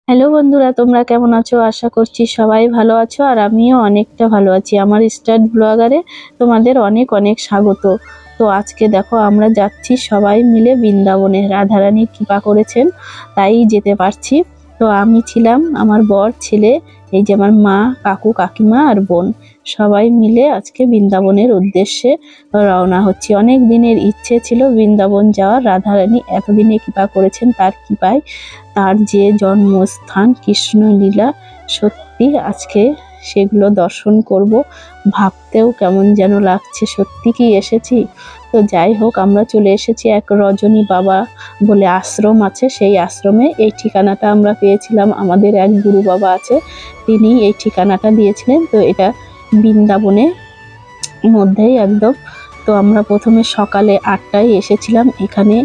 Hello বন্ধুরা, তোমরা কেমন আছো? আশা করছি সবাই ভালো আছো, আর আমিও অনেকটা ভালো আছি। আমার স্টার্ট ব্লগারে তোমাদের অনেক অনেক স্বাগত। তো আজকে দেখো আমরা যাচ্ছি সবাই মিলে বৃন্দাবনে। রাধারানী কৃপা করেছেন তাই যেতে পারছি। তো আমি ছিলাম, আমার বর, ছেলে, এই যে আমার মা, কাকু, কাকিমা আর বোন, সবাই মিলে আজকে বৃন্দাবনের উদ্দেশ্যে রওনা হচ্ছি। অনেক দিনের ইচ্ছে ছিল বৃন্দাবন যাওয়ার। রাধারানী এতদিনে কৃপা করেছেন, তার কৃপায় তার যে জন্মস্থান কৃষ্ণলীলা, সত্যি আজকে সেগুলো দর্শন করব। ভাবতেও কেমন যেন লাগছে, সত্যি কি এসেছি। তো যাই হোক, আমরা চলে এসেছি এক রজনী বাবা বলে আশ্রম আছে, সেই আশ্রমে। এই ঠিকানাটা আমরা পেয়েছিলাম, আমাদের এক গুরু বাবা আছে, তিনি এই ঠিকানাটা দিয়েছিলেন। তো এটা বৃন্দাবনে মধ্যেই একদম। তো আমরা প্রথমে সকালে 8টায় এসেছিলাম। এখানে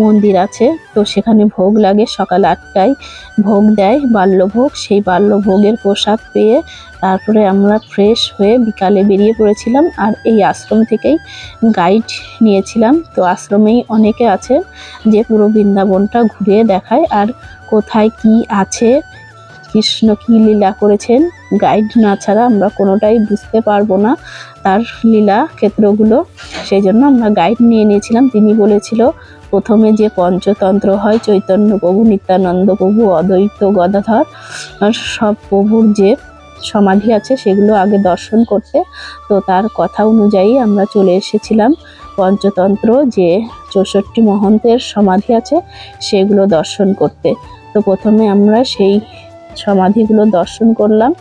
মন্দির আছে, তো সেখানে ভোগ লাগে, সকাল 8টায় ভোগ দেয়, বাল্যভোগ। সেই বাল্যভোগের প্রসাদ পেয়ে তারপরে আমরা ফ্রেশ হয়ে বিকালে বেরিয়ে পড়েছিলাম। আর এই আশ্রম থেকেই গাইড নিয়েছিলাম। তো আশ্রমেই অনেকে আছে যে পুরো বৃন্দাবনটা ঘুরিয়ে দেখায়, আর কোথায় কি আছে, কৃষ্ণ কি লীলা করেছেন, গাইড না ছাড়া আমরা কোনোটাই বুঝতে পারবো না তার লীলা ক্ষেত্রগুলো। সেই জন্য আমরা গাইড নিয়ে নিয়েছিলাম। তিনি বলেছিল প্রথমে যে পঞ্চতন্ত্র হয়, চৈতন্য প্রভু, নিত্যানন্দ প্রভু, অদ্বৈত গদাধর, আর সব প্রভুর যে সমাধি আছে সেগুলো আগে দর্শন করতে। তো তার কথা অনুযায়ী আমরা চলে এসেছিলাম পঞ্চতন্ত্র যে 64 মহন্তের সমাধি আছে সেগুলো দর্শন করতে। তো প্রথমে আমরা সেই সমাধিগুলো দর্শন করলাম,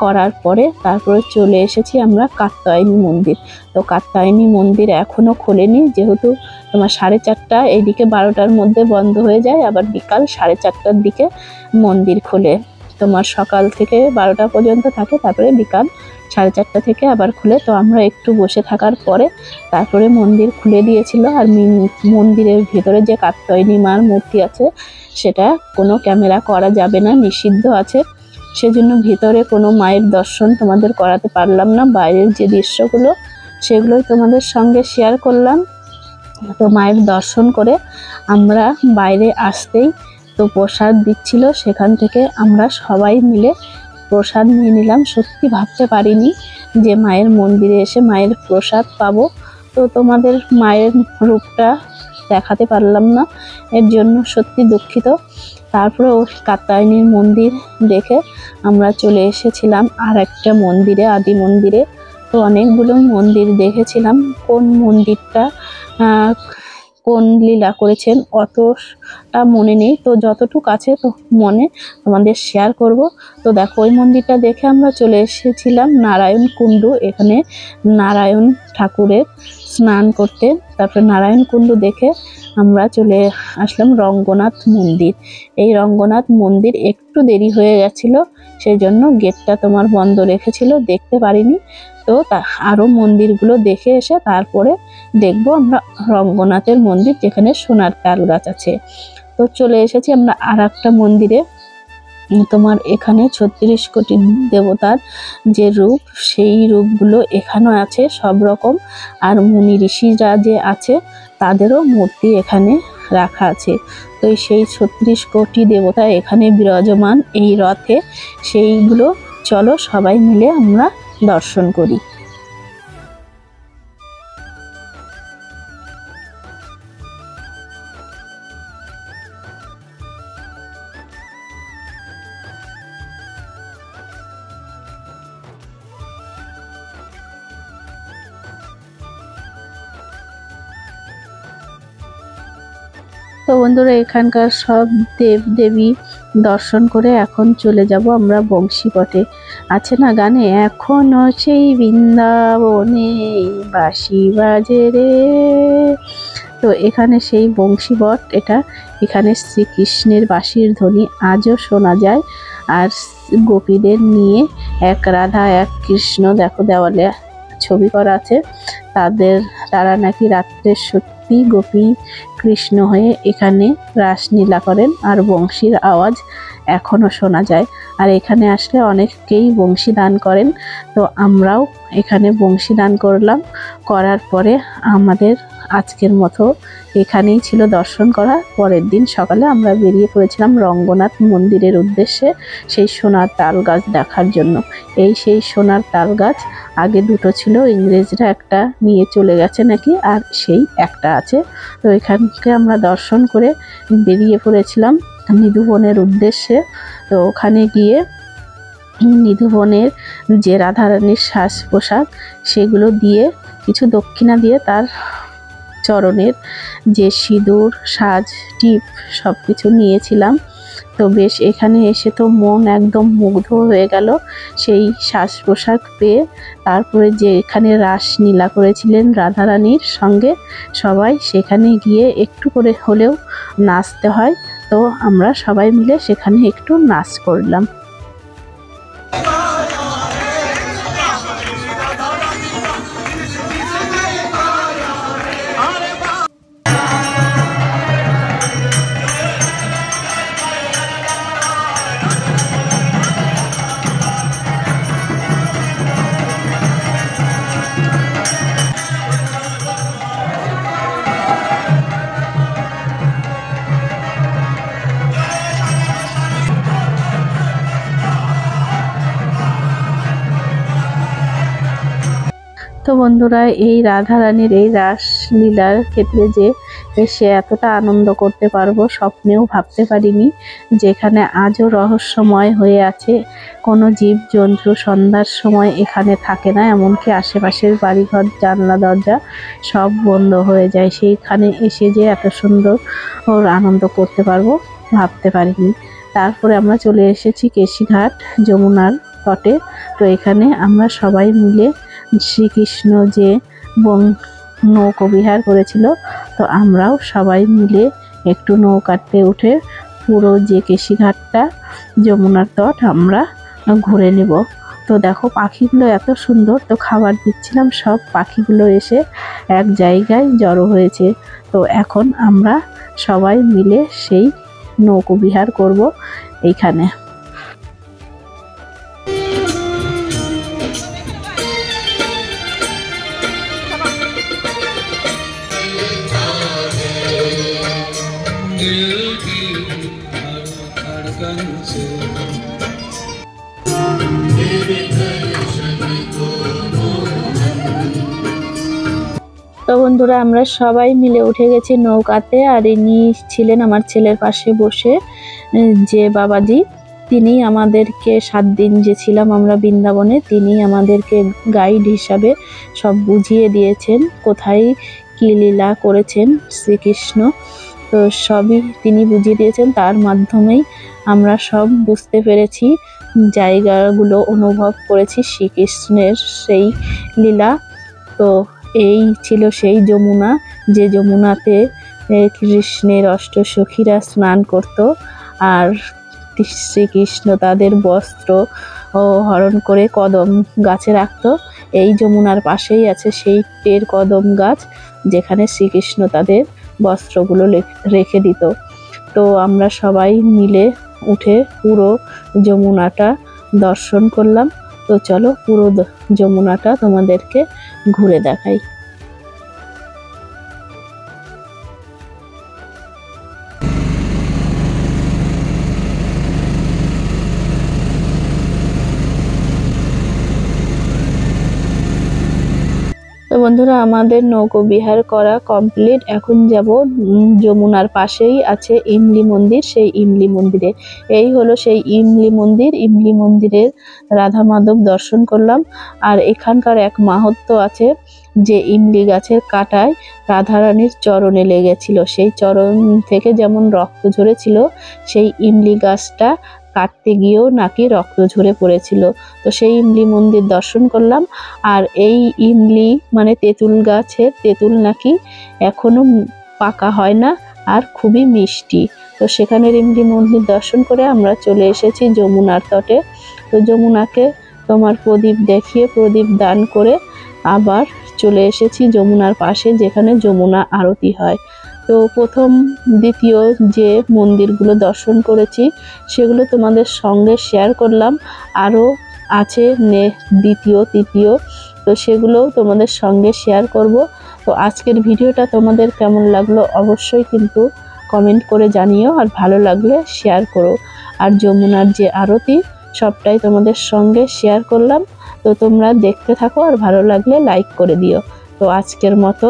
করার পরে তারপরে চলে এসেছি আমরা কাত্যায়নী মন্দির। তো কাত্যায়নী মন্দির এখনো খোলেনি, যেহেতু তোমার 4:30, এইদিকে 12টার মধ্যে বন্ধ হয়ে যায়, আবার বিকাল 4:30টার দিকে মন্দির খোলে। তোমার সকাল থেকে 12টা পর্যন্ত থাকে, তারপরে বিকাল 4:30 থেকে আবার খুলে। তো আমরা একটু বসে থাকার পরে তারপরে মন্দির খুলে দিয়েছিল। আর মন্দিরের ভেতরে যে কাত্যায়নী মার মূর্তি আছে সেটা কোনো ক্যামেরা করা যাবে না, নিষিদ্ধ আছে। সেজন্য ভিতরে কোনো মায়ের দর্শন তোমাদের করাতে পারলাম না। বাইরের যে দৃশ্যগুলো সেগুলোই তোমাদের সঙ্গে শেয়ার করলাম। তো মায়ের দর্শন করে আমরা বাইরে আসতেই তো প্রসাদ দিচ্ছিল, সেখান থেকে আমরা সবাই মিলে প্রসাদ নিয়ে নিলাম। সত্যি ভাবতে পারিনি যে মায়ের মন্দিরে এসে মায়ের প্রসাদ পাবো। তো তোমাদের মায়ের রূপটা দেখাতে পারলাম না, এর জন্য সত্যি দুঃখিত। তারপরে ওই কাত্যায়নীর মন্দির দেখে আমরা চলে এসেছিলাম আর একটা মন্দিরে, আদি মন্দিরে। তো অনেকগুলো মন্দির দেখেছিলাম, কোন মন্দিরটা কোন লীলা করেছেন অতটা মনে নেই। তো যতটুকু আছে তো মনে তোমাদের শেয়ার করব। তো দেখো, ওই মন্দিরটা দেখে আমরা চলে এসেছিলাম নারায়ণ কুণ্ডু। এখানে নারায়ণ ঠাকুরের স্নান করতে। তারপরে নারায়ণ কুণ্ডু দেখে আমরা চলে আসলাম রঙ্গনাথ মন্দির। এই রঙ্গনাথ মন্দির একটু দেরি হয়ে গেছিল, সেই জন্য গেটটা তোমার বন্ধ রেখেছিল, দেখতে পারিনি। তো আরো মন্দিরগুলো দেখে এসে তারপরে দেখবো আমরা রঙ্গনাথের মন্দির, যেখানে সোনার তাল গাছ আছে। তো চলে এসেছি আমরা আর একটা মন্দিরে। তোমার এখানে 36 কোটি দেবতার যে রূপ, সেই রূপগুলো এখানেও আছে সব রকম। আর মুনি ঋষিরা যে আছে তাদেরও মূর্তি এখানে রাখা আছে। তো সেই 36 কোটি দেবতা এখানে বিরাজমান এই রথে, সেইগুলো চলো সবাই মিলে আমরা দর্শন করি। তো বন্ধুরা, এখানকার সব দেব দেবী দর্শন করে এখন চলে যাব আমরা বংশীপটে। আছে না গানে, এখনো সেই বৃন্দাবনে বাঁশি বাজে রে। তো এখানে সেই বংশীবট, এটা এখানে শ্রীকৃষ্ণের বাঁশির ধ্বনি আজও শোনা যায়। আর গোপীদের নিয়ে এক রাধা এক কৃষ্ণ, দেখো দেওয়ালে ছবি করা আছে, তারা নাকি রাত্রে সত্যি গোপী কৃষ্ণ হয়ে এখানে রাসলীলা করেন, আর বংশীর আওয়াজ এখনো শোনা যায়। আর এখানে আসলে অনেকেই বংশী দান করেন। তো আমরাও এখানে বংশী দান করলাম। করার পরে আমাদের আজকের মতো এখানেই ছিল দর্শন করা। পরের দিন সকালে আমরা বেরিয়ে পড়েছিলাম রঙ্গনাথ মন্দিরের উদ্দেশ্যে সেই সোনার তাল গাছ দেখার জন্য। সেই সোনার তাল গাছ আগে দুটো ছিল, ইংরেজরা একটা নিয়ে চলে গেছে নাকি, আর সেই একটা আছে। তো এখানকে আমরা দর্শন করে বেরিয়ে পড়েছিলাম নিধুবনের উদ্দেশ্যে। তো ওখানে গিয়ে নিধুবনের যে রাধারানীর সাজ পোশাক সেগুলো দিয়ে কিছু দক্ষিণা দিয়ে তার চরণের যে সিঁদুর সাজ টিপ সব কিছু নিয়েছিলাম। তো বেশ এখানে এসে তো মন একদম মুগ্ধ হয়ে গেল সেই সাজ পোশাক পেয়ে। তারপরে যে এখানে রাসলীলা করেছিলেন রাধারানীর সঙ্গে সবাই, সেখানে গিয়ে একটু করে হলেও নাচতে হয়। তো আমরা সবাই মিলে সেখানে একটু নাচ করলাম। তো বন্ধুরা, এই রাধারানীর এই রাসলীলার ক্ষেত্রে যে সে এতটা আনন্দ করতে পারবো স্বপ্নেও ভাবতে পারিনি। যেখানে আজও রহস্যময় হয়ে আছে, কোনো জীবজন্তু সন্ধ্যার সময় এখানে থাকে না, এমনকি আশেপাশের বাড়িঘর জানলা দরজা সব বন্ধ হয়ে যায়। সেইখানে এসে যে এত সুন্দর আনন্দ করতে পারবো ভাবতে পারিনি। তারপরে আমরা চলে এসেছি কেশিঘাট যমুনার তটে। তো এখানে আমরা সবাই মিলে শ্রীকৃষ্ণ যে নৌকোবিহার করেছিল, তো আমরাও সবাই মিলে একটু নৌকাতে উঠে পুরো যে কেশিঘাটটা যমুনার তট আমরা ঘুরে নেব। তো দেখো পাখিগুলো এত সুন্দর, তো খাবার দিচ্ছিলাম, সব পাখিগুলো এসে এক জায়গায় জড়ো হয়েছে। তো এখন আমরা সবাই মিলে সেই নৌকোবিহার করব এইখানে। তো বন্ধুরা, আমরা সবাই মিলে উঠে গেছি নৌকাতে। আর ইনি ছিলেন আমার ছেলের পাশে বসে যে বাবাজি, তিনি আমাদেরকে 7 দিন যে ছিলাম আমরা বৃন্দাবনে, তিনি আমাদেরকে গাইড হিসাবে সব বুঝিয়ে দিয়েছেন কোথায় কি লীলা করেছেন শ্রীকৃষ্ণ। তো সবই তিনি বুঝিয়ে দিয়েছেন, তার মাধ্যমেই আমরা সব বুঝতে পেরেছি, জায়গাগুলো অনুভব করেছি শ্রীকৃষ্ণের সেই লীলা। তো এই ছিল সেই যমুনা, যে যমুনাতে কৃষ্ণের অষ্টসখীরা স্নান করত, আর শ্রীকৃষ্ণ তাদের বস্ত্র হরণ করে কদম গাছে রাখত। এই যমুনার পাশেই আছে সেই টের কদম গাছ, যেখানে শ্রীকৃষ্ণ তাদের বস্ত্রগুলো রেখে দিত। তো আমরা সবাই মিলে উঠে পুরো যমুনাটা দর্শন করলাম। তো চলো পুরো যমুনাটা তোমাদেরকে ঘুরে দেখাই। তো বন্ধুরা, আমাদের নৌকো বিহার করা কমপ্লিট। এখন যাব যমুনার পাশেই আছে ইমলি মন্দির, সেই ইমলি মন্দিরে। এই হলো সেই ইমলি মন্দির। ইমলি মন্দিরের রাধা মাধব দর্শন করলাম। আর এখানকার এক মাহাত্ম্য আছে, যে ইমলি গাছের কাঁটায় রাধারানীর চরণে লেগেছিল, সেই চরণ থেকে যেমন রক্ত ঝরেছিল, সেই ইমলি গাছটা কাটতে গিয়েও নাকি রক্ত ঝরে পড়েছিল। তো সেই ইমলি মন্দির দর্শন করলাম। আর এই ইমলি মানে তেঁতুল গাছের তেঁতুল নাকি এখনো পাকা হয় না, আর খুবই মিষ্টি। তো সেখানের ইমলি মন্দির দর্শন করে আমরা চলে এসেছি যমুনার তটে। তো যমুনাকে তোমার প্রদীপ দেখিয়ে প্রদীপ দান করে আবার চলে এসেছি যমুনার পাশে, যেখানে যমুনা আরতি হয়। তো প্রথম দ্বিতীয় যে মন্দিরগুলো দর্শন করেছি সেগুলো তোমাদের সঙ্গে শেয়ার করলাম। আরও আছে দ্বিতীয় তৃতীয়, তো সেগুলোও তোমাদের সঙ্গে শেয়ার করব। তো আজকের ভিডিওটা তোমাদের কেমন লাগলো অবশ্যই কিন্তু কমেন্ট করে জানিও, আর ভালো লাগলে শেয়ার করো। আর যমুনার যে আরতি সবটাই তোমাদের সঙ্গে শেয়ার করলাম। তো তোমরা দেখতে থাকো, আর ভালো লাগলে লাইক করে দিও। তো আজকের মতো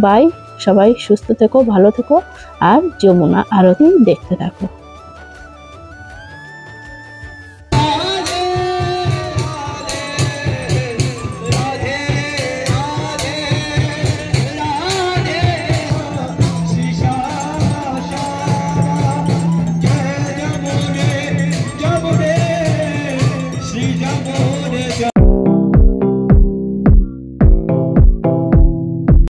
বাই, সবাই সুস্থ থেকো, ভালো থেকো, আর যমুনা আরতি দেখতে থাকো।